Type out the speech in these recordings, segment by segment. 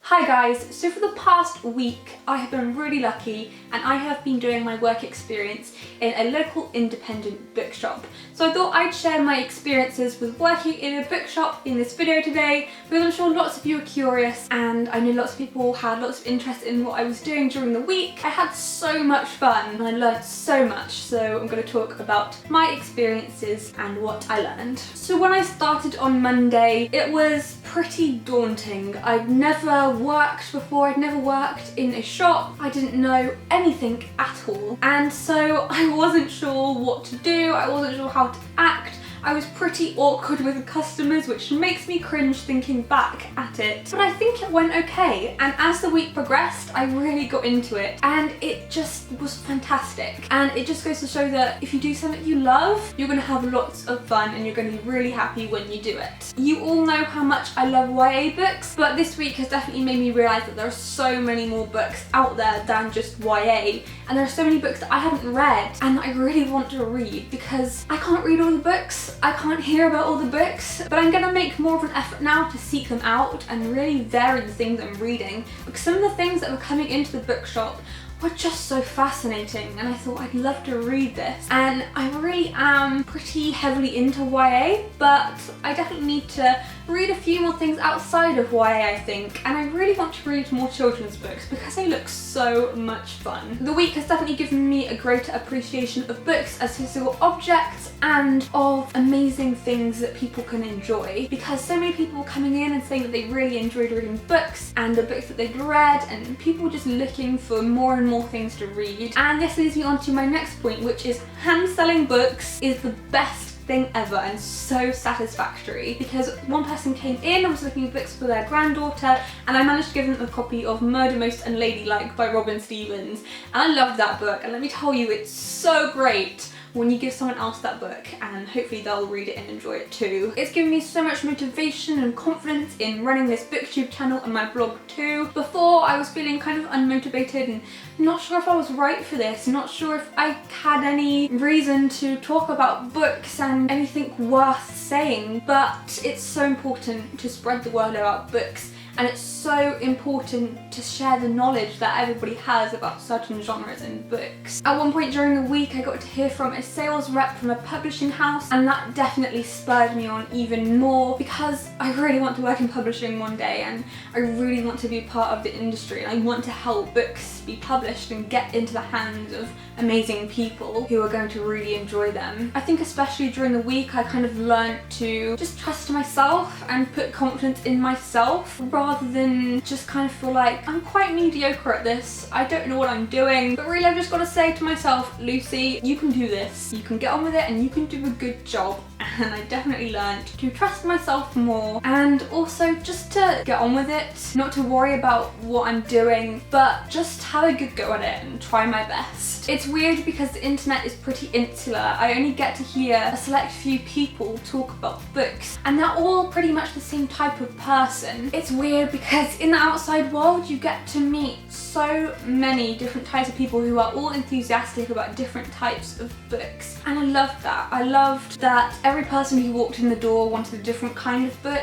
Hi guys, so for the past week I have been really lucky and I have been doing my work experience in a local independent bookshop. So I thought I'd share my experiences with working in a bookshop in this video today because I'm sure lots of you are curious and I know lots of people had lots of interest in what I was doing during the week. I had so much fun and I learned so much, so I'm going to talk about my experiences and what I learned. So when I started on Monday, it was pretty daunting. I'd never worked before, I'd never worked in a shop, I didn't know anything at all, and so I wasn't sure what to do, I wasn't sure how to act. I was pretty awkward with the customers, which makes me cringe thinking back at it. But I think it went okay, and as the week progressed, I really got into it, and it just was fantastic. And it just goes to show that if you do something you love, you're gonna have lots of fun and you're gonna be really happy when you do it. You all know how much I love YA books, but this week has definitely made me realise that there are so many more books out there than just YA, and there are so many books that I haven't read and I really want to read because I can't read all the books. I can't hear about all the books, but I'm gonna make more of an effort now to seek them out and really vary the things I'm reading, because some of the things that were coming into the bookshop were just so fascinating and I thought I'd love to read this. And I really am pretty heavily into YA, but I definitely need to read a few more things outside of YA, I think, and I really want to read more children's books because they look so much fun. The week has definitely given me a greater appreciation of books as physical objects and of amazing things that people can enjoy, because so many people were coming in and saying that they really enjoyed reading books and the books that they'd read, and people just looking for more and more things to read. And this leads me on to my next point, which is hand-selling books is the best thing ever and so satisfactory, because one person came in and was looking at books for their granddaughter and I managed to give them a copy of Murder, Most and Ladylike by Robin Stevens, and I loved that book, and let me tell you, it's so great when you give someone else that book and hopefully they'll read it and enjoy it too. It's given me so much motivation and confidence in running this Booktube channel and my blog too. Before I was feeling kind of unmotivated and not sure if I was right for this, not sure if I had any reason to talk about books and anything worth saying, but it's so important to spread the word about books. And it's so important to share the knowledge that everybody has about certain genres in books. At one point during the week I got to hear from a sales rep from a publishing house, and that definitely spurred me on even more because I really want to work in publishing one day and I really want to be part of the industry and I want to help books be published and get into the hands of amazing people who are going to really enjoy them. I think especially during the week I kind of learned to just trust myself and put confidence in myself rather than just kind of feel like I'm quite mediocre at this, I don't know what I'm doing, but really I've just got to say to myself, Lucy, you can do this, you can get on with it and you can do a good job. And I definitely learned to trust myself more and also just to get on with it, not to worry about what I'm doing, but just have a good go at it and try my best. It's weird because the internet is pretty insular. I only get to hear a select few people talk about books and they're all pretty much the same type of person. It's weird because in the outside world you get to meet so many different types of people who are all enthusiastic about different types of books, and I loved that. I loved that every person who walked in the door wanted a different kind of book,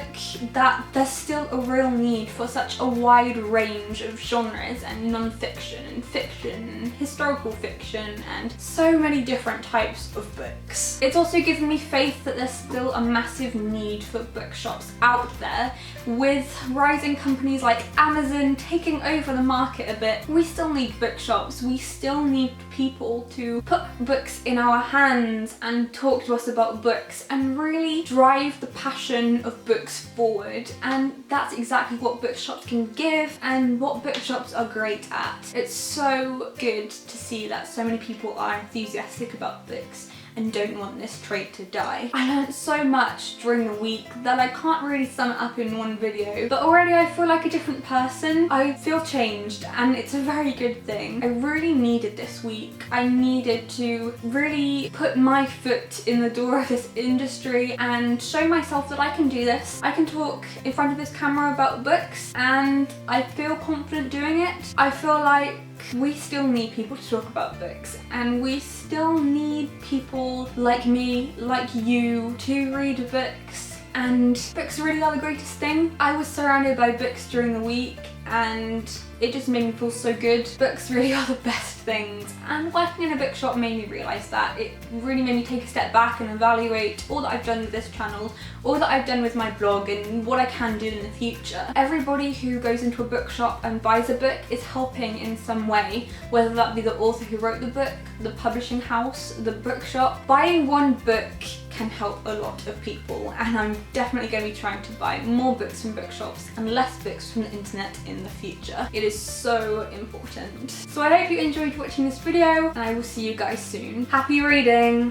that there's still a real need for such a wide range of genres and non-fiction and fiction and historical fiction and so many different types of books. It's also given me faith that there's still a massive need for bookshops out there. With rising companies like Amazon taking over the market a bit, we still need bookshops, we still need people to put books in our hands and talk to us about books and really drive the passion of books forward, and that's exactly what bookshops can give and what bookshops are great at. It's so good to see that so many people are enthusiastic about books and don't want this trait to die. I learned so much during the week that I can't really sum it up in one video, but already I feel like a different person. I feel changed and it's a very good thing. I really needed this week. I needed to really put my foot in the door of this industry and show myself that I can do this. I can talk in front of this camera about books and I feel confident doing it. I feel like we still need people to talk about books, and we still need people like me, like you, to read books, and books really are the greatest thing. I was surrounded by books during the week and it just made me feel so good. Books really are the best things, and working in a bookshop made me realise that. It really made me take a step back and evaluate all that I've done with this channel, all that I've done with my blog, and what I can do in the future. Everybody who goes into a bookshop and buys a book is helping in some way, whether that be the author who wrote the book, the publishing house, the bookshop. Buying one book can help a lot of people, and I'm definitely going to be trying to buy more books from bookshops and less books from the internet in the future. It is so important. So I hope you enjoyed watching this video, and I will see you guys soon. Happy reading!